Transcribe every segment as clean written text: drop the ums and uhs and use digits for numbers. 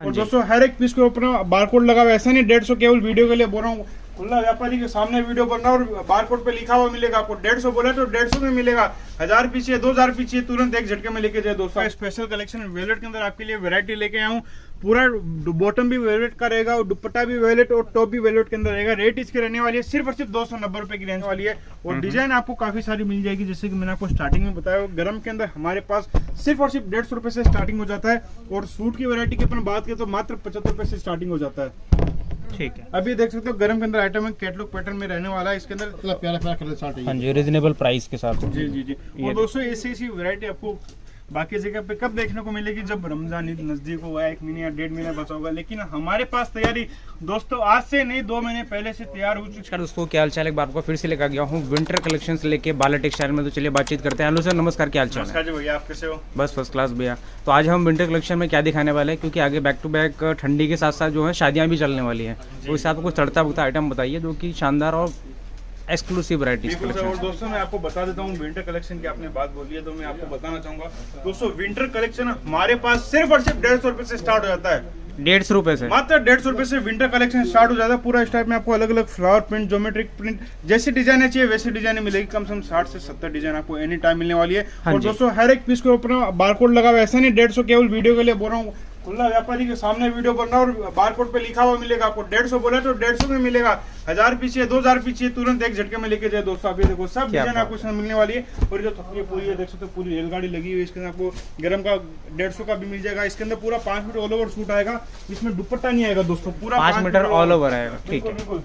और दोस्तों हर एक पीस के ऊपर बारकोड लगा हुआ है, ऐसा नहीं 150 केवल वीडियो के लिए बोल रहा हूँ। खुला व्यापारी के सामने वीडियो बन रहा है और बारकोड पे लिखा हुआ मिलेगा आपको। 150 बोला तो 150 में मिलेगा। 1000 पीस चाहिए, 2000 पीस चाहिए, तुरंत एक झटके में लेके जाए दोस्तों। स्पेशल कलेक्शन वेलवेट के अंदर आपके लिए वैरायटी लेके आया हूँ। पूरा बॉटम भी वेलवेट का रहेगा और दुपट्टा भी वेलवेट और टॉप भी वेलवेट के अंदर रहेगा। रेट इसकी रहने वाली है सिर्फ और सिर्फ 290 रुपए की रेंज वाली है। और डिजाइन आपको काफी सारी मिल जाएगी, जैसे कि मैंने आपको स्टार्टिंग में बताया। गरम के अंदर हमारे पास सिर्फ और सिर्फ 150 रुपए से स्टार्टिंग हो जाता है। और सूट की वैरायटी की अपन बात करें तो मात्र 75 रुपए से स्टार्टिंग हो जाता है। ठीक है, अभी देख सकते हो गरम के अंदर आइटम है, कैटलॉग पैटर्न में रहने वाला है। इसके अंदर प्यारा प्यारा कलर चार्ट है। हाँ जी, रीजनेबल प्राइस के साथ। जी जी जी। और दोस्तों ऐसी वैरायटी आपको बाकी जगह पे कब देखने को मिलेगी, जब रमजान ईद नजदीक होगा, 1 महीने या 1.5 महीने बचा होगा। लेकिन हमारे पास तैयारी दोस्तों आज से नहीं 2 महीने पहले से तैयार हो चुकी है। दोस्तों क्या हाल चाल है, एक बार आपको फिर से लेकर गया हूँ विंटर कलेक्शंस लेके बाला टेक्सटाइल में। तो चलिए बातचीत करते हैं। हेलो सर, नमस्कार, क्या हाल चाल है? नमस्कार जी भैया, आप कैसे हो? बस फर्स्ट क्लास भैया। तो आज हम विंटर कलेक्शन में क्या दिखाने वाले हैं, क्योंकि आगे बैक टू बैक ठंडी के साथ साथ जो है शादियाँ भी चलने वाली हैं। तो इस हिसाब से कुछ तड़ता भुगता आइटम बताइए जो कि शानदार और एक्सक्लूसिव वैरायटीज और कलेक्शन। दोस्तों मैं आपको बता देता हूँ विंटर कलेक्शन की आपने बात बोली है तो मैं आपको बताना चाहूंगा दोस्तों, विंटर कलेक्शन हमारे पास सिर्फ और सिर्फ 150 रुपए से स्टार्ट हो जाता है। 150 रुपए से, मात्र 150 रुपए से विंटर कलेक्शन स्टार्ट हो जाता है। पूरा इस टाइप में आपको अलग अलग फ्लावर प्रिंट, ज्योमेट्रिक प्रिंट, जैसी डिजाइन चाहिए वैसी डिजाइन मिलेगी। कम से कम 60 से 70 डिजाइन आपको एनी टाइम मिलने वाली है। और दोस्तों हर एक पीस के ऊपर बारकोड लगा हुआ है, ऐसा नहीं 150 केवल वीडियो के लिए बोल रहा हूँ। खुला व्यापारी के सामने वीडियो बन रहा है और बारकोड पे लिखा हुआ मिलेगा आपको। 150 बोला तो 150 में मिलेगा। 1000 पीस चाहिए, 2000 पीस चाहिए, तुरंत एक झटके में लेके जाए दोस्तों। आप ये देखो सब डिजाइन आपको इसमें मिलने वाली है। और जो थपकी पूरी है देख सकते हो, पूरी रेलगाड़ी लगी हुई है। इसके अंदर आपको गरम का 150 का भी मिल जाएगा। इसके अंदर पूरा 5 मीटर ऑल ओवर सूट आएगा। इसमें दुपट्टा नहीं आएगा दोस्तों, पूरा 5 मीटर ऑल ओवर आएगा। ठीक है, बिल्कुल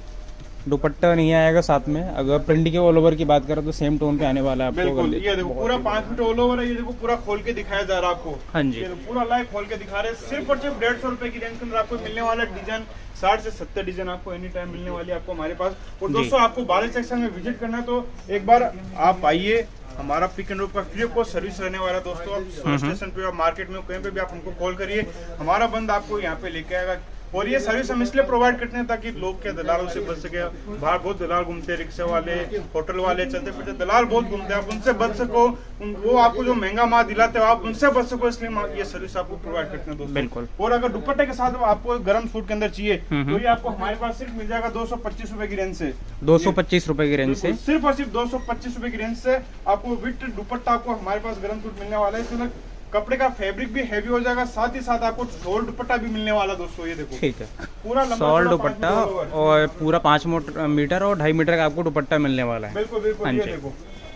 दुपट्टा नहीं आएगा साथ में। अगर प्रिंट के ऑल ओवर की बात करें तो सेम टोन पे आने वाला है आपको। बिल्कुल, ये देखो पूरा 5 मीटर ऑल ओवर है। ये देखो पूरा खोल के दिखाया जा रहा है आपको। हाँ जी, ये पूरा लाइव खोल के दिखा रहे हैं। सिर्फ और सिर्फ 150 रुपए की रेंज के अंदर आपको मिलने वाला डिजाइन 60 से 70 डिजाइन आपको एनी टाइम मिलने वाली है आपको हमारे पास। और दोस्तों आपको बारह सेक्शन में विजिट करना है तो एक बार आप आइए। हमारा पिक एंड ड्रॉप का फ्री ऑफ कॉस्ट सर्विस रहने वाला है दोस्तों। आप स्टेशन पे, मार्केट में, कहीं पे भी आप हमको कॉल करिए, हमारा बंद आपको यहाँ पे लेके आएगा। और ये सर्विस हम इसलिए प्रोवाइड करते हैं ताकि लोग के दलालों से बच सके। बाहर बहुत दलाल घूमते हैं, रिक्शे वाले, होटल वाले, चलते फिरते दलाल बहुत घूमते हैं। आप उनसे बच सको, वो आपको जो महंगा माल दिलाते हो आप उनसे बच सको, इसलिए ये सर्विस आपको प्रोवाइड करते हैं दोस्तों। बिल्कुल। और अगर दुपट्टे के साथ आपको गर्म सूट के अंदर चाहिए तो ये आपको हमारे पास सिर्फ मिल जाएगा 225 रुपए की रेंज से। 225 रुपए की रेंज से, सिर्फ और सिर्फ 225 रुपए की रेंज से आपको विद दुपट्टा आपको हमारे पास गर्म सूट मिलने वाला है। इसमें कपड़े का फैब्रिक भी हैवी हो जाएगा, साथ ही साथ आपको शॉल दुपट्टा भी मिलने वाला दोस्तों। ये देखो ठीक है, पूरा शॉल दुपट्टा और पूरा 5 मीटर और 2.5 मीटर का आपको दुपट्टा मिलने वाला है। बिल्कुल बिल्कुल। ये देखो,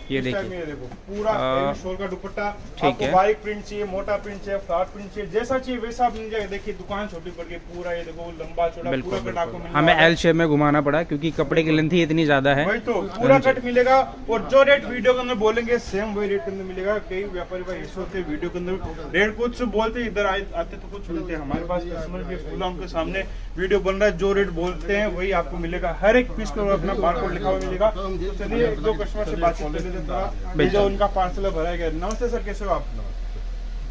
ये इस टाइप देखिए, में ये देखो पूरा शॉल का दुपट्टा। ठीक आपको है। बारीक प्रिंट चाहिए, मोटा प्रिंट चाहिए, फ्लावर प्रिंट चाहिए, जैसा चाहिए वैसा आप मिल जाएगा। देखिए दुकान छोटी पड़ गई, पूरा ये देखो लंबा चौड़ा पूरा कट आपको मिलेगा। हमें एल शेप में घुमाना पड़ा क्योंकि कपड़े की लेंथ ही इतनी ज्यादा है। वही तो पूरा कट मिलेगा। और जो रेट वीडियो के अंदर बोलेंगे सेम वही रेट के अंदर मिलेगा। कई व्यापारी भाई ऐसे होते हैं वीडियो के अंदर रेट कुछ बोलते, इधर आते तो कुछ मिलते हैं। हमारे पास कस्टमर भी खुला उनके सामने वीडियो बन रहा है, जो रेट बोलते हैं वही आपको मिलेगा। हर एक पीस को अपना बारकोड लिखा हुआ मिलेगा। तो चलिए एक दो कस्टमर से बातचीत कर लेते हैं। जो उनका पार्सल भराया गया। नमस्ते सर, कैसे हो आप?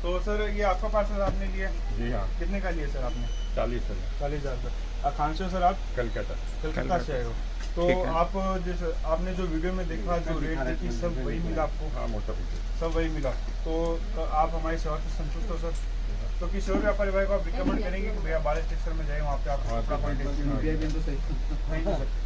तो सर ये आपका पार्सल आपने लिया? जी हाँ। कितने का लिया सर आपने? 40,000 का। कहाँ से हो सर आप? कलकत्ता से आए हो। तो आप जैसे आपने जो वीडियो में देखा, जो रेट देखी, सब वही मिला आपको? हाँ, मोटा सब वही मिला। तो आप हमारी सेवा से संतुष्ट हो सर? तो किसी और व्यापारी भाई को आप रिकमेंड करेंगे कि भैया बारिश टेक्सटाइल में जाए, वहाँ पे आप।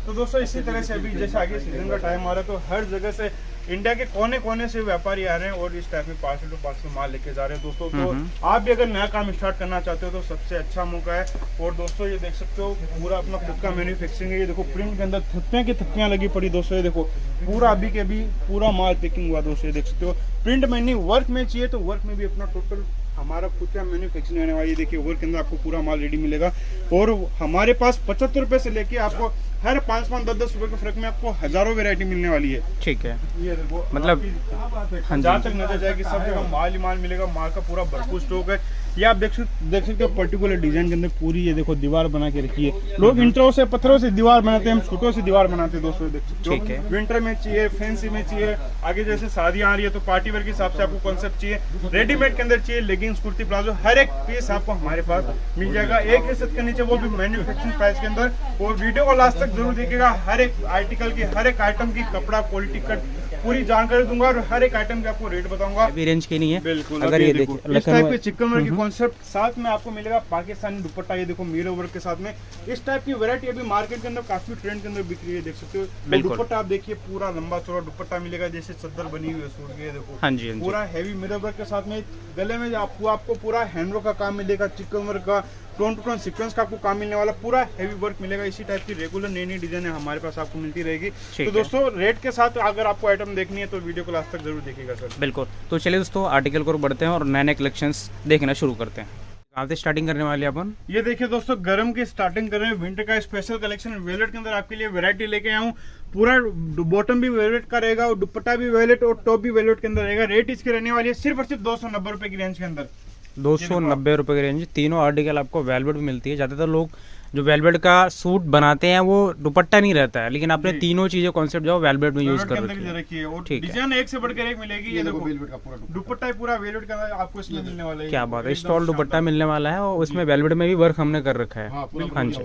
तो दोस्तों इसी तरह से अभी जैसे आगे सीजन का टाइम आ रहा है तो हर जगह से इंडिया के कोने कोने से व्यापारी आ रहे हैं और इस टाइप में पार्सल टू पार्सल माल लेके जा रहे हैं दोस्तों। तो आप भी अगर नया काम स्टार्ट करना चाहते हो तो सबसे अच्छा मौका है। और दोस्तों ये देख सकते हो पूरा अपना खुद का मैन्युफैक्चरिंग है। ये देखो प्रिंट के अंदर थप्पियाँ की थप्पियाँ लगी पड़ी दोस्तों। ये देखो पूरा अभी के अभी पूरा माल पैकिंग हुआ दोस्तों। ये देख सकते हो प्रिंट में नहीं, वर्क में चाहिए तो वर्क में भी अपना टोटल हमारा खुद का मैन्युफैक्चरिंग होने वाली है। देखिए वर्क के अंदर आपको पूरा माल रेडी मिलेगा। और हमारे पास 75 रुपए से लेके आपको हर 5-5, 10-10 रुपए के फर्क में आपको हजारों वैरायटी मिलने वाली है। ठीक है, ये देखो मतलब जहाँ तक नजर जाएगी सब जगह माल ही माल मिलेगा। माल का पूरा भरपूर स्टॉक है। ये आप देख सकते हो पर्टिकुलर डिजाइन के अंदर पूरी ये देखो दीवार बना के रखी है। लोग इंटरों से पत्थरों से दीवार बनाते हैं, हम छूटों से दीवार बनाते हैं दोस्तों। देख सकते हो विंटर में चाहिए, फैंसी में चाहिए, आगे जैसे शादियां आ रही है तो पार्टी वेयर के हिसाब से आपको कॉन्सेप्ट चाहिए, रेडीमेड के अंदर चाहिए, लेगिंग्स, कुर्ती, प्लाजो, हर एक पीस आपको हमारे पास मिल जाएगा 1% के नीचे, वो भी मैन्युफैक्चरिंग प्राइस के अंदर। और वीडियो को लास्ट तक जरूर देखिएगा। हर एक आर्टिकल की, हर एक आइटम की कपड़ा क्वालिटी कट पूरी जानकारी दूंगा और हर एक आइटम की आपको रेट बताऊंगा। अभी रेंज की नहीं है। बिल्कुल। अगर ये देखिए इस टाइप के चिकन वर्क की कॉन्सेप्ट साथ में आपको मिलेगा पाकिस्तानी दुपट्टा। ये देखो मीरर वर्क के साथ में इस टाइप की वैरायटी अभी मार्केट के अंदर काफी ट्रेंड के अंदर बिक रही है, देख सकते हो। दुपट्टा आप देखिए पूरा लंबा चौड़ा दुपट्टा मिलेगा, जैसे चद्दर बनी हुई है सूट की। देखो हाँ जी, पूरा हैवी मिरर वर्क के साथ में गले में आपको पूरा हैंडवर्क का काम मिलेगा, चिकन वर्क का टोन टू टोन सीक्वेंस का आपको काम मिलने वाला, पूरा हैवी वर्क मिलेगा। इसी टाइप की रेगुलर नई नई डिजाइन हमारे पास आपको मिलती रहेगी। तो दोस्तों रेट के साथ अगर आपको आइटम देखनी है तो वीडियो को लास्ट तक जरूर देखिएगा सर। बिल्कुल। तो चलिए दोस्तों आर्टिकल को बढ़ते हैं और नए नए कलेक्शंस देखना शुरू करते हैं। कहाँ से स्टार्टिंग करने वाले अपन? ये देखिए दोस्तों गर्म की स्टार्टिंग कर रहे हैं। विंटर का स्पेशल कलेक्शन वेलवेट के अंदर आपके लिए वैरायटी लेके आया हूँ। पूरा बॉटम भी वेलवेट का रहेगा और दुपट्टा भी वेलवेट और टॉप भी वेलवेट के अंदर रहेगा। रेट इसकी रहने वाली है सिर्फ और सिर्फ 290 रुपए की रेंज के अंदर। 290 रुपए की रेंज। तीनों आर्टिकल आपको वेलवेट में मिलती है। ज्यादातर लोग जो वेलवेट का सूट बनाते हैं वो दुपट्टा नहीं रहता है, लेकिन आपने तीनों चीजें कॉन्सेप्ट जो वेलवेट में यूज कर रखी है। और डिजाइन एक से बढ़कर एक मिलेगी। ये देखो दुपट्टा ही पूरा वेलवेट का आपको इसमें मिलने वाला है। क्या बात है, स्टॉल दुपट्टा मिलने वाला है और उसमें वेलवेट में भी वर्क हमने कर रखा है। हाँ जी,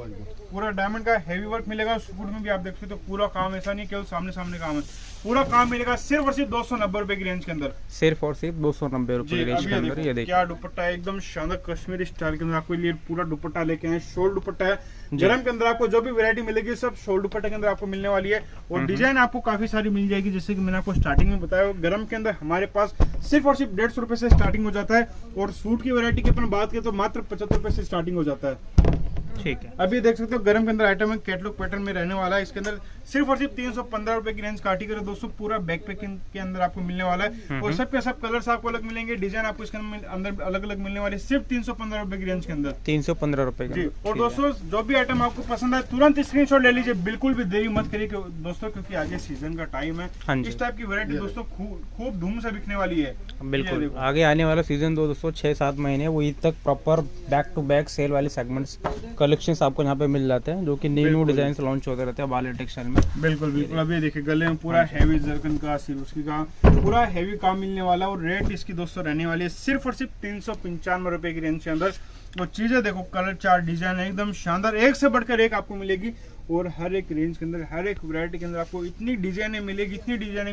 पूरा डायमंड का हेवी वर्क मिलेगा। सूट में भी आप देखते हो तो पूरा काम ऐसा नहीं केवल सामने सामने काम है, पूरा काम मिलेगा सिर्फ और सिर्फ 290 रुपए की रेंज के अंदर। सिर्फ और सिर्फ 290 रुपए की रेंज के अंदर। ये देखिए क्या दुपट्टा है, एकदम शानदार कश्मीरी स्टाइल के अंदर आपको लिए पूरा दुपट्टा लेके आए। शोल दुपट्टा है। गरम के अंदर आपको जो भी वैरायटी मिलेगी सब शोल दुपट्टे के अंदर आपको मिलने वाली है। और डिजाइन आपको काफी सारी मिल जाएगी, जैसे कि मैंने आपको स्टार्टिंग में बताया। गरम के अंदर हमारे पास सिर्फ और सिर्फ 150 रुपए से स्टार्टिंग हो जाता है और सूट की वैरायटी की अपन बात करें तो मात्र 75 रुपए से स्टार्टिंग हो जाता है। ठीक है। अभी देख सकते हो गरम के अंदर आइटम है, कैटलॉग पैटर्न में रहने वाला है। इसके अंदर सिर्फ और सिर्फ 315 रुपए की रेंज का आर्टिकल है दोस्तों। पूरा बैक पैकिंग के अंदर आपको मिलने वाला है और सब के सब कलर्स आपको अलग मिलेंगे, डिजाइन आपको इसके अंदर अलग अलग मिलने वाले, सिर्फ 315 रुपए की रेंज के अंदर। 315 रुपए जी। और दोस्तों जो भी आइटम आपको पसंद आए तुरंत स्क्रीनशॉट ले लीजिए, बिल्कुल भी देरी मत करिए दोस्तों, क्योंकि आगे सीजन का टाइम है। इस टाइप की वैरायटी दोस्तों खूब धूम से बिकने वाली है। बिल्कुल आगे आने वाला सीजन दोस्तों 6-7 महीने वो ईद तक proper back to back sale वाले सेगमेंट्स कलेक्शंस आपको यहाँ पे मिल जाते हैं, जो कि न्यू डिजाइन लॉन्च होते रहते हैं बाले टेक्सटाइल में। बिल्कुल बिल्कुल। अभी देखिए गले में पूरा हैवी जरकन का सिरोस्की का पूरा हैवी काम मिलने वाला और रेट इसकी दोस्तों रहने वाली है सिर्फ और सिर्फ 395 रुपए की रेंज के अंदर। और चीजें देखो कलर चार्ट डिजाइन एकदम शानदार, एक से बढ़कर एक आपको मिलेगी। और हर एक रेंज के अंदर हर एक वैरायटी के अंदर आपको इतनी डिजाइनें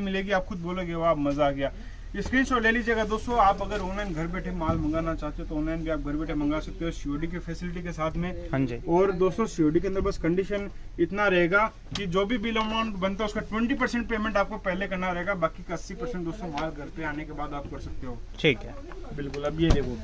मिलेगी, आप खुद बोलोगे वाह मजा आ गया। स्क्रीनशॉट ले लीजिएगा दोस्तों। आप अगर ऑनलाइन घर बैठे माल मंगाना चाहते हो तो ऑनलाइन भी आप घर बैठे मंगा सकते हो सीओडी की फैसिलिटी के साथ में। हाँ जी। और दोस्तों सीओडी के अंदर बस कंडीशन इतना रहेगा कि जो भी बिल अमाउंट बनता है उसका 20% पेमेंट आपको पहले करना रहेगा, बाकी का 80% दोस्तों माल घर पे आने के बाद आप कर सकते हो। ठीक है। बिल्कुल। अब ये देखो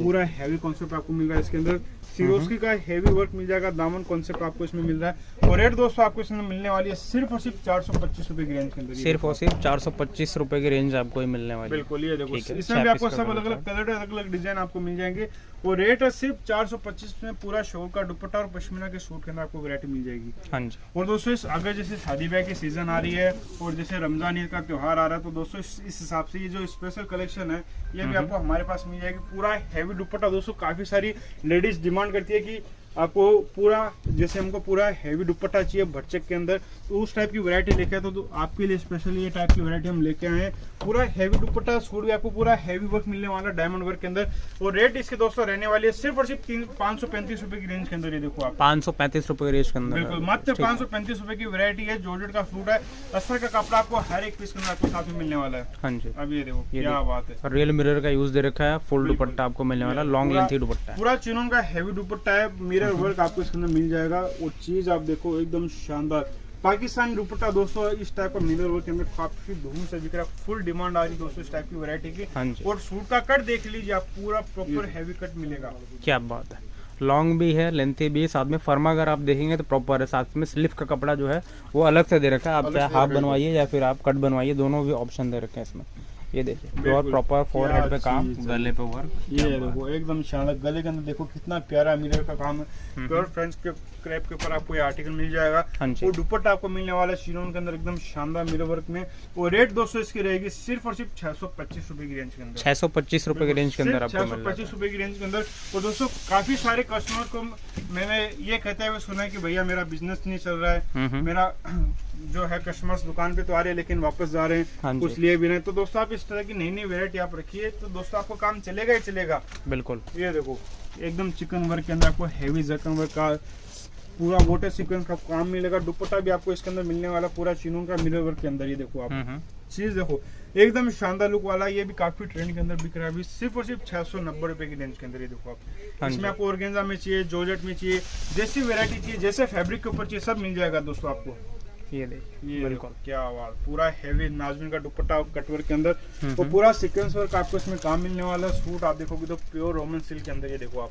पूरा हैवी कॉन्सेप्ट आपको मिल रहा है। इसके अंदर सिरोस्की का हैवी वर्क मिल जाएगा, दामन कॉन्सेप्ट आपको इसमें मिल रहा है। और रेट दोस्तों आपको इसमें मिलने वाली है सिर्फ और सिर्फ 425 रुपए की रेंज के अंदर। सिर्फ और सिर्फ 425 रुपए की रेंज आपको मिलने वाली है। बिल्कुल। ये देखो इसमें भी आपको सब अलग अलग कलर अलग अलग डिजाइन आपको मिल जाएंगे और रेट है सिर्फ 425 में। पूरा शोल का दुपट्टा और पश्मीना के सूट के अंदर आपको वैरायटी मिल जाएगी। हाँ जी। और दोस्तों अगर जैसे शादी ब्याह की सीजन आ रही है और जैसे रमजान ईद का त्योहार आ रहा है तो दोस्तों इस हिसाब से ये जो स्पेशल कलेक्शन है ये भी आपको हमारे पास मिल जाएगी। पूरा हैवी दुपट्टा दोस्तों, काफी सारी लेडीज डिमांड करती है कि आपको पूरा जैसे हमको पूरा हैवी दुपट्टा चाहिए भरचक के अंदर, तो उस टाइप की वैरायटी लेके आए तो आपके लिए स्पेशल ये टाइप की वैरायटी हम लेके आए हैं। पूरा हैवी दुपट्टा सूट भी आपको पूरा हैवी वर्क मिलने वाला डायमंड वर्क के अंदर। और रेट इसके दोस्तों रहने वाली है सिर्फ और सिर्फ 535 रुपए की रेंज के अंदर। ये देखो आप 535 रुपए की रेंज के अंदर। बिल्कुल मात्र 535 रुपए की वैरायटी है। जॉर्जेट का सूट है, अस्तर का कपड़ा आपको हर एक पीस के अंदर आपको साथ में मिलने वाला है। हाँ जी। अब ये देखो क्या बात है, रियल मिरर का यूज दे रखा है। फुल दुपट्टा आपको मिलने वाला, लॉन्ग लेंथी दुपट्टा है। पूरा चिनोन का हैवी दुपट्टा है, मिरर वर्क आपको इसके अंदर मिल जाएगा। और चीज आप देखो एकदम शानदार पाकिस्तानी दुपट्टा दोस्तों। इस टाइप का मिरर वर्क के अंदर काफी धूम से बिक रहा है, फुल डिमांड आ रही है दोस्तों इस टाइप की वैरायटी की। हाँ जी। और सूट का कट देख लीजिए आप, पूरा प्रॉपर हैवी कट मिलेगा। क्या बात है, लॉन्ग भी है लेंथी भी, साथ में फर्मा अगर आप देखेंगे तो प्रॉपर है। साथ में स्लिप का कपड़ा जो है वो अलग से दे रखा है, आप चाहे हाफ बनवाइए या फिर आप कट बनवाइए, दोनों भी ऑप्शन दे रखे हैं इसमें। ये देखिए प्योर प्रॉपर फोर हेड पे काम, गले पे वर्क। ये देखो एकदम शानदार, गले के अंदर देखो कितना प्यारा मिरर का काम है। प्योर फ्रेंच के क्रैप के ऊपर आपको ये आर्टिकल मिल जाएगा। और दुपट्टा आपको मिलने वाला है शिरोन के अंदर एकदम शानदार मिरर वर्क में। और रेट दोस्तों इसकी रहेगी सिर्फ और सिर्फ 625 रुपए की रेंज के अंदर। 625 रुपए की रेंज के अंदर आपको 625 रुपए की रेंज के अंदर। और दोस्तों काफी सारे कस्टमर को मैंने ये कहते हुए सुना है कि भैया मेरा बिजनेस नहीं चल रहा है, मेरा जो है कस्टमर्स दुकान पे तो आ रहे हैं लेकिन वापस जा रहे हैं, कुछ लिए भी नहीं। तो दोस्तों आप इस तरह की नई नई वैरायटी आप रखिए तो दोस्तों आपको काम चलेगा ही चलेगा। बिल्कुल। ये देखो एकदम चिकन वर्क के अंदर आपको हैवी जरकन वर्क का पूरा वोटर सीक्वेंस का काम मिलेगा। दुपट्टा भी आपको इसके अंदर मिलने वाला पूरा चिनोन का मिरर वर्क के अंदर। ये देखो आप चीज देखो एकदम शानदार लुक वाला, ये भी काफी ट्रेंड के अंदर बिक रहा है अभी, सिर्फ और सिर्फ 690 रुपए की रेंज के अंदर। ये देखो आप, इसमें आपको ऑर्गेन्जा में चाहिए, जॉर्जेट में चाहिए, जैसी वैरायटी चाहिए, जैसे फैब्रिक के ऊपर चाहिए, सब मिल जाएगा दोस्तों आपको। ये देखिए, ये बिल्कुल क्या बात, पूरा हेवी नाज़मीन का दुपट्टा कटवर्क के अंदर, वो पूरा सीक्वेंस वर्क आपको इसमें काम मिलने वाला है। सूट आप देखोगे तो प्योर रोमन सिल्क के अंदर, ये देखो आप,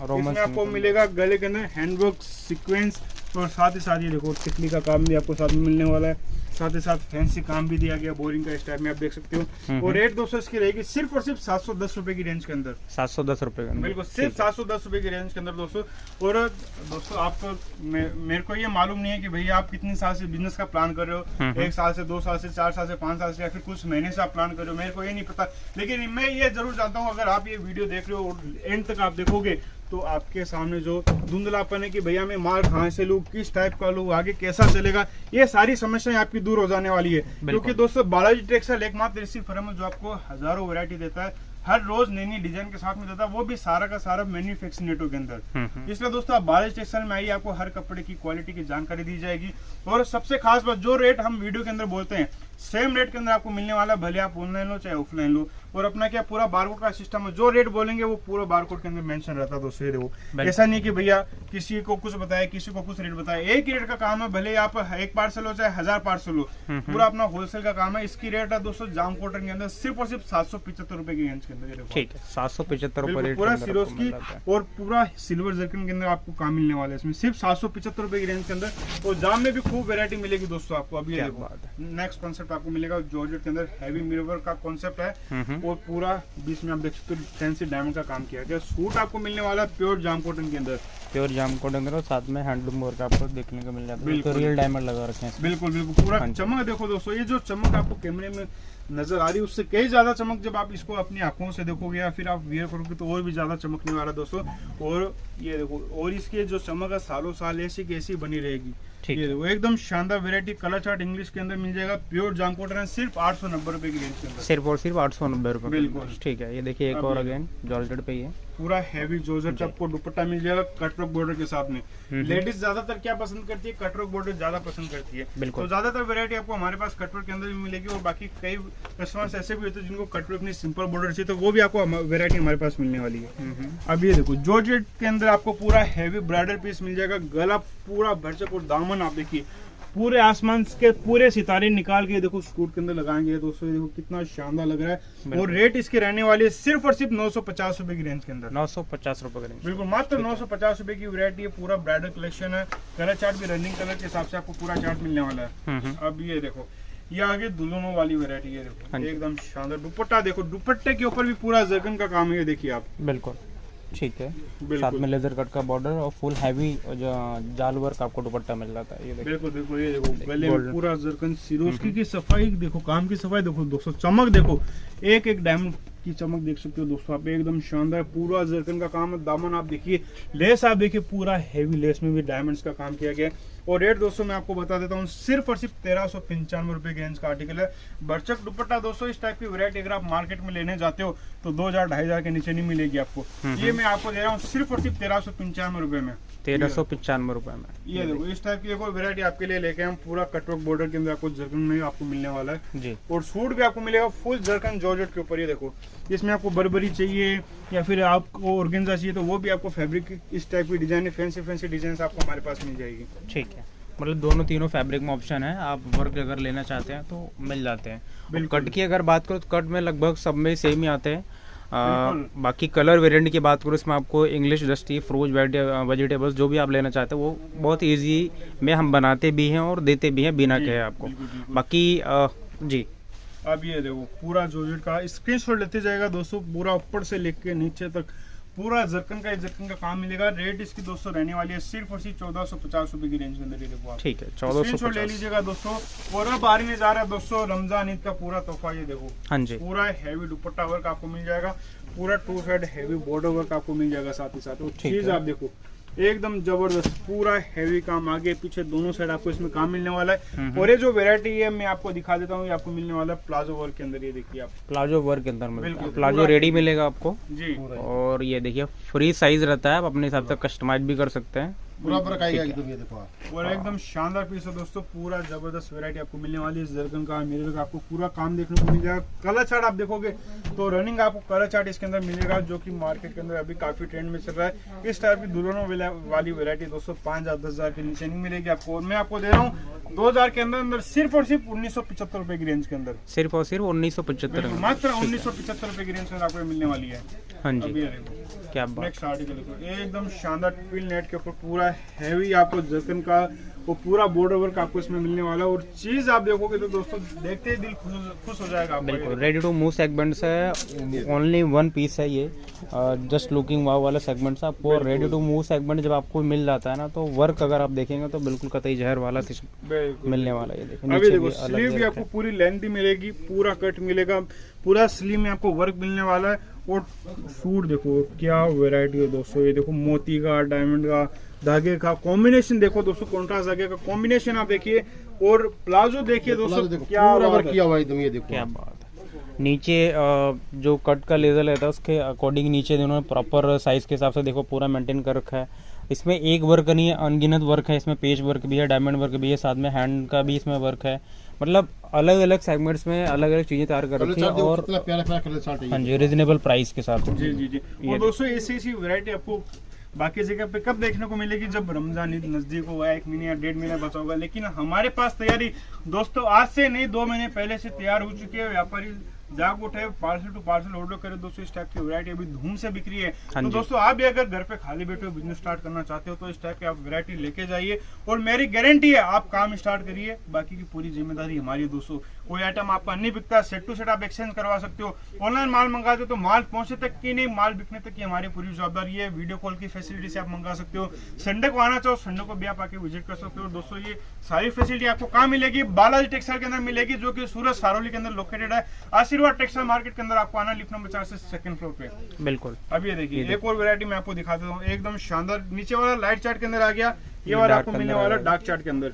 रोमन इसमें आपको मिलेगा गले के अंदर हैंडवर्क सीक्वेंस, और साथ ही साथ ये देखो टिकली का काम भी आपको साथ में मिलने वाला है, साथ ही साथ फैंसी काम भी दिया गया बोरिंग का, इस टाइप में आप देख सकते हो। और रेट दोस्तों इसकी रहेगी सिर्फ और सिर्फ 710 रुपए की रेंज के अंदर, 710 रुपए का, बिल्कुल सिर्फ 710 रुपए की रेंज के अंदर दोस्तों। और दोस्तों आपको मेरे को ये मालूम नहीं है कि भैया आप कितने साल से बिजनेस का प्लान कर रहे हो, 1 साल से, 2 साल से, 4 साल से, 5 साल से, या फिर कुछ महीने से आप प्लान कर रहे हो, मेरे को ये नहीं पता, लेकिन मैं ये जरूर जानता हूँ अगर आप ये वीडियो देख रहे हो और एंड तक आप देखोगे तो आपके सामने जो धुंधलापन है कि भैया मैं माल कहाँ से लूँ, किस टाइप का लूँ, आगे कैसा चलेगा, ये सारी समस्याएं आपकी दूर हो जाने वाली है। क्योंकि दोस्तों बालाजी टेक्सटाइल एकमात्र ऐसी फर्म है जो आपको हजारों वैरायटी देता है, हर रोज नई नई डिजाइन के साथ में देता है, वो भी सारा का सारा मैन्युफैक्चरिंग नेटो के अंदर। इसलिए दोस्तों आप बालाजी टेक्सटाइल में आइए, आपको हर कपड़े की क्वालिटी की जानकारी दी जाएगी। और सबसे खास बात, जो रेट हम वीडियो के अंदर बोलते हैं सेम रेट के अंदर आपको मिलने वाला, भले आप ऑनलाइन लो चाहे ऑफलाइन लो। और अपना क्या पूरा बारकोड का सिस्टम है, जो रेट बोलेंगे वो पूरा बारकोड के अंदर मेंशन रहता है दोस्तों। ये देखो, ऐसा नहीं कि भैया किसी को कुछ बताया, किसी को कुछ रेट बताया, एक ही रेट का काम है, भले आप 1 पार्सल लो चाहे 1000 पार्सल लो, पूरा अपना होलसेल का काम है। इसकी रेट है दोस्तों जाम कॉटन के अंदर सिर्फ और सिर्फ 775 रुपए की रेंज के अंदर। ठीक है, 775 रुपए पूरा सिरोज की और पूरा सिल्वर जर्कन के अंदर आपको काम मिलने वाला है, इसमें सिर्फ 775 रुपए की रेंज के अंदर। और जाम में भी खूब वेरायटी मिलेगी दोस्तों आपको। अभी ये देखो नेक्स्ट कॉन्सेप्ट आपको मिलेगा, जॉर्जेट के अंदर हैवी मिरर का कॉन्सेप्ट है, और पूरा बीच में आप देख सकते हो फैंसी डायमंड का काम किया गया। सूट आपको मिलने वाला है प्योर जाम कॉटन के अंदर, प्योर जाम कॉटन और साथ में हैंडलूम वर्क आपको देखने को मिल जाता है, तो रियल डायमंड लगा रखे हैं। बिल्कुल बिल्कुल, पूरा चमक देखो दोस्तों, ये जो चमक आपको कैमरे में नजर आ रही है उससे कई ज्यादा चमक जब आप इसको अपनी आंखों से देखोगे या फिर आप वियर करोगे तो और भी ज्यादा चमकने वाला दोस्तों। और ये देखो, और इसकी जो चमक है सालों साल ऐसी की ऐसी बनी रहेगी। ये देखो एकदम शानदार वेरायटी, कलर चार्ट इंग्लिश के अंदर मिल जाएगा, प्योर जाम कॉटन है, सिर्फ 890 रुपए की रेंज के अंदर, सिर्फ और सिर्फ 890 रुपए। बिल्कुल ठीक है, ये देखिए एक और अगेन जॉर्जेट पे ही है, पूरा हैवी जॉर्जेट आपको दुपट्टा मिल जाएगा कटवर्क बॉर्डर के साथ में। लेडीज ज्यादातर क्या पसंद करती है, कटवर्क बॉर्डर ज्यादा पसंद करती है, तो ज्यादातर वैरायटी आपको हमारे पास कटवर्क के अंदर भी मिलेगी। और बाकी कई कस्टमर्स ऐसे भी होते हैं जिनको कटवर्क नहीं सिंपल बॉर्डर चाहिए, तो वो भी आपको वैरायटी हमारे पास मिलने वाली है। अब ये देखो जॉर्जेट के अंदर आपको पूरा हैवी ब्राइडल पीस मिल जाएगा, गला पूरा भरचक, और दामन आप देखिए पूरे आसमान के पूरे सितारे निकाल के देखो सूट के अंदर लगाएंगे दोस्तों। ये देखो कितना शानदार लग रहा है। और रेट इसके रहने वाली है सिर्फ और सिर्फ 950 रुपए की रेंज के अंदर, 950 रुपए की रेंज, बिल्कुल मात्र 950 रुपए की वैरायटी है। पूरा ब्राइडल कलेक्शन है, कलर चार्ट भी रनिंग कलर के हिसाब से आपको पूरा चार्ट मिलने वाला है। अब ये देखो, ये आगे दुल्हनों वाली वैरायटी, ये देखो एकदम शानदार दुपट्टा, देखो दुपट्टे के ऊपर भी पूरा जर्कन का काम है, ये देखिए आप, बिल्कुल ठीक है, साथ में लेदर कट का बॉर्डर और फुल हैवी जाल वर्क आपको दुपट्टा मिल जाता है। ये देखो बिल्कुल बिल्कुल, ये देखो गले में पूरा जरकन, सिरोस्की की सफाई देखो, काम की सफाई देखो दोस्तों, चमक देखो, एक एक डायमंड की चमक देख सकते हो दोस्तों आप, एकदम शानदार पूरा जरकन का काम है। दामन आप देखिए, लेस आप देखिए पूरा हैवी लेस में भी डायमंड्स का काम किया गया है। और रेट दोस्तों मैं आपको बता देता हूँ, सिर्फ और सिर्फ 1395 रुपए की रेंज का आर्टिकल है। बरचक दुपट्टा दोस्तों, इस टाइप की वैरायटी अगर आप मार्केट में लेने जाते हो तो 2000-2500 के नीचे नहीं मिलेगी आपको। ये मैं आपको दे रहा हूँ सिर्फ और सिर्फ 1395 रुपए में, 1395 रुपए में। ये देखो इस टाइप की एक और वैरायटी आपके लिए लेके हम, पूरा कटवर्क बॉर्डर के अंदर आपको जरकन में आपको मिलने वाला है जी। और सूट भी आपको मिलेगा फुल जरकन जॉर्जेट के ऊपर। ये देखो इसमें आपको बर्बरी चाहिए या फिर आपको ऑर्गेन्जा चाहिए तो वो भी आपको फैब्रिक इस टाइप की डिजाइन, फैंसी फैंसी डिजाइन आपको हमारे पास मिल जाएगी। ठीक है, मतलब दोनों तीनों फैब्रिक में ऑप्शन है, आप वर्क अगर लेना चाहते हैं तो मिल जाते हैं। कट की अगर बात करो तो कट में लगभग सब में सेम ही आते हैं। बाकी कलर वेरिएंट की बात करो, इसमें आपको इंग्लिश, डस्टी, फ्रूट, वेजिटेबल्स जो भी आप लेना चाहते हैं वो बहुत इजी में हम बनाते भी हैं और देते भी हैं बिना कहे आपको। बाकी जी अब ये देखो पूरा जॉर्जेट का स्क्रीनशॉट लेते जाएगा दोस्तों, पूरा ऊपर से लेके नीचे तक पूरा जरकन का काम मिलेगा। रेट इसकी दोस्तों रहने वाली है सिर्फ और सिर्फ 1450 रुपए की रेंज के अंदर। ये देखो आप, ठीक है, 1450 ले लीजिएगा दोस्तों। और अब बारी में जा रहा है दोस्तों रमजान ईद का पूरा तोहफा, ये देखो हाँ जी, पूरा हैवी दुपट्टा वर्क आपको मिल जाएगा, पूरा 2 साइड हैवी बॉर्डर वर्क आपको मिल जाएगा साथ ही साथ। और चीज आप देखो एकदम जबरदस्त, पूरा हैवी काम आगे पीछे दोनों साइड आपको इसमें काम मिलने वाला है। और ये जो वैरायटी है मैं आपको दिखा देता हूँ, ये आपको मिलने वाला है प्लाजो वर्क के अंदर। ये देखिए आप, प्लाजो वर्क के अंदर मिलता है, प्लाजो रेडी मिलेगा आपको जी। और ये देखिए फ्री साइज रहता है, आप अपने हिसाब से कस्टमाइज भी कर सकते हैं। पूरा वर्क आएगा एकदम, ये देखो आप। और एकदम शानदार पीस है दोस्तों, पूरा जबरदस्त वैरायटी आपको मिलने वाली है। जरकन का मिरर का आपको पूरा काम देखने को मिल जाएगा। कलर चार्ट आप देखोगे तो रनिंग आपको कलर चार्ट इसके अंदर मिलेगा, जो कि मार्केट के अंदर अभी काफी ट्रेंड में चल रहा है। इस टाइप की दुल्हनों वाली वैरायटी दोस्तों 5,000-10,000 के नीचे नहीं मिलेगी आपको। और मैं आपको दे रहा हूँ 2,000 के अंदर सिर्फ और सिर्फ 1975 रुपए की रेंज के अंदर, सिर्फ और सिर्फ 1975 में, मात्र 1975 रुपए की रेंज के अंदर आपको मिलने वाली है। हाँ जी, अभी ये देखो क्या बात। नेक्स्ट आर्टिकल देखो, एकदम शानदार ट्विल नेट के ऊपर पूरा हैवी आपको जरकन का वो पूरा बॉर्डर वर्क आपको इसमें मिलने वाला है। और चीज आप देखोगे तो दोस्तों देखते ही दिल खुश हो जाएगा आपका। बिल्कुल रेडी टू मूव सेगमेंट्स है, ओनली वन पीस है ये, जस्ट लुकिंग वाव वाला सेगमेंट्स आपको रेडी टू मूव सेगमेंट जब आपको मिल जाता है ना, तो वर्क अगर आप देखेंगे तो बिल्कुल कतई जहर वाला मिलने वाला है। ये देखो अभी देखो स्लीव भी आपको पूरी लेंथ मिलेगी, पूरा कट मिलेगा, पूरा स्लीव में आपको वर्क मिलने वाला है। और सूट देखो क्या वैरायटी है दोस्तों, ये देखो मोती का, डायमंड का, धागे का कॉम्बिनेशन देखो दोस्तों, कॉन्ट्रास्ट धागे का कॉम्बिनेशन आप देखिए। और प्लाजो देखिए दोस्तों, क्या पूरा वर्क किया हुआ है एकदम, ये देखो क्या बात है। नीचे जो कट का लेजर रहता है उसके अकॉर्डिंग नीचे उन्होंने प्रॉपर साइज के हिसाब से देखो पूरा मेंटेन कर रखा है। इसमें एक वर्क नहीं है, अनगिनत वर्क है इसमें, पेज वर्क भी है, डायमंड वर्क भी है, साथ में हैंड का भी इसमें वर्क है। मतलब अलग अलग सेगमेंट्स में अलग अलग चीजें तैयार कर रखी है। और प्यारा प्यारा कलर चार्ट है, हाँ जी, रीजनेबल प्राइस के साथ। जी जी जी। और दोस्तों ऐसी वैरायटी आपको बाकी जगह पे कब देखने को मिलेगी, जब रमजान ईद नजदीक होगा, 1 महीने या 1.5 महीना बचा होगा। लेकिन हमारे पास तैयारी दोस्तों आज से नहीं 2 महीने पहले से तैयार हो चुकी है। व्यापारी जाग उठे, पार्सल टू पार्सल ऑर्डर करे दोस्तों। इस टाइप की वैरायटी अभी धूम से बिक्री है। तो दोस्तों आप भी अगर घर पे खाली बैठे हो, बिजनेस स्टार्ट करना चाहते हो, तो इस टाइप की आप वैरायटी लेके जाइए। और मेरी गारंटी है आप काम स्टार्ट करिए, बाकी की पूरी जिम्मेदारी हमारी है दोस्तों। कोई आइटम आपका नहीं बिकता, सेट टू सेट आप एक्सचेंज करवा सकते हो। ऑनलाइन माल मंगाते हो तो माल पहुंचे तक की नहीं, माल बिकने तक की हमारी पूरी जवाबदारी है। वीडियो कॉल की फैसिलिटी से आप मंगा सकते हो। संडे को आना चाहो संडे को भी आप आके विजिट कर सकते हो। दोस्तों ये सारी फैसिलिटी आपको कहाँ मिलेगी, बालाजी टेक्सटाइल के अंदर मिलेगी, जो कि सूरत सारोली के अंदर लोकेटेड है। आशीर्वाद टेक्सटाइल मार्केट के अंदर आपको आना, लिफ्ट नंबर 4 से 2nd फ्लोर पे। बिल्कुल। अब ये देखिए एक और वैरायटी मैं आपको दिखा देता हूँ, एकदम शानदार। नीचे वाला लाइट चार्ट के अंदर आ गया, ये वाला आपको मिलने वाला डार्क चार्ट के अंदर।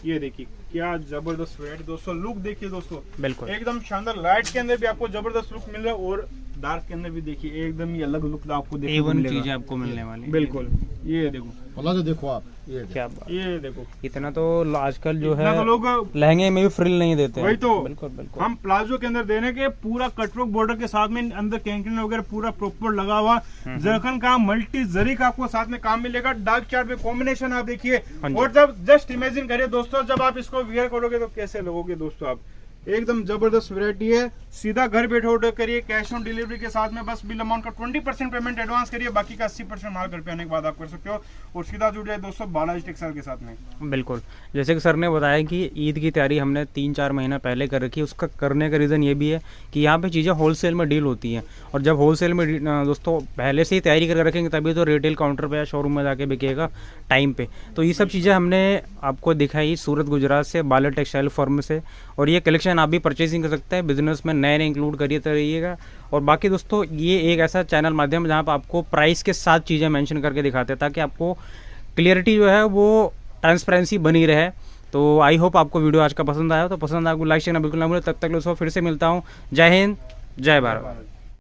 ये देखिए क्या जबरदस्त वैरायटी दोस्तों, लुक देखिए दोस्तों, बिल्कुल एकदम शानदार। लाइट के अंदर भी आपको जबरदस्त लुक मिल रहा है, और डार्क के अंदर भी देखिए एकदम ही अलग लुक आपको देखने को मिलेगा। चीजें आपको मिलने वाली, बिल्कुल। ये देखो प्लाजो देखो आप, ये क्या बात, ये देखो इतना तो आजकल जो है तो लोग लहंगे में भी फ्रिल नहीं देते। वही तो बिल्कुल बिल्कुल। हम प्लाजो के अंदर देने के पूरा कटवर्क बॉर्डर के साथ में अंदर कैंकिन वगैरह पूरा प्रॉपर लगा हुआ, जरकन का मल्टी जरी का आपको साथ में काम मिलेगा। डार्क चार्ट में कॉम्बिनेशन आप देखिए। और जब जस्ट इमेजिन करिए दोस्तों, जब आप इसको वियर करोगे तो कैसे लगोगे दोस्तों आप। एकदम जबरदस्त वैरायटी है। सीधा घर बैठे ऑर्डर करिए, कैश ऑन डिलीवरी के साथ में। बस बिल अमाउंट का 20% पेमेंट एडवांस करिए, बाकी का 80% माल घर पे आने के बाद आप कर सकते हो। और सीधा जुड़ जाए दोस्तों बालाजी टेक्सटाइल के साथ में। बिल्कुल, जैसे कि सर ने बताया कि ईद की तैयारी हमने 3-4 महीना पहले कर रखी है। उसका करने का रीज़न ये भी है कि यहाँ पे चीज़ें होलसेल में डील होती हैं, और जब होलसेल में दोस्तों पहले से ही तैयारी करके रखेंगे तभी तो रिटेल काउंटर पे या शोरूम में जाके बिकेगा टाइम पे। तो ये सब चीज़ें हमने आपको दिखाई सूरत गुजरात से, बालाजी टेक्सटाइल फर्म से। और ये कलेक्शन आप भी परचेजिंग कर सकते हैं, बिजनेस में नए नए इंक्लूड करिए तो रहिएगा। और बाकी दोस्तों ये एक ऐसा चैनल माध्यम जहाँ पर आपको प्राइस के साथ चीज़ें मेंशन करके दिखाते हैं, ताकि आपको क्लियरिटी जो है वो ट्रांसपेरेंसी बनी रहे। तो आई होप आपको वीडियो आज का पसंद आया हो, तो पसंद आपको लाइक करना बिल्कुल ना भूलें। तब तक दोस्तों फिर से मिलता हूँ। जय हिंद, जय भारत।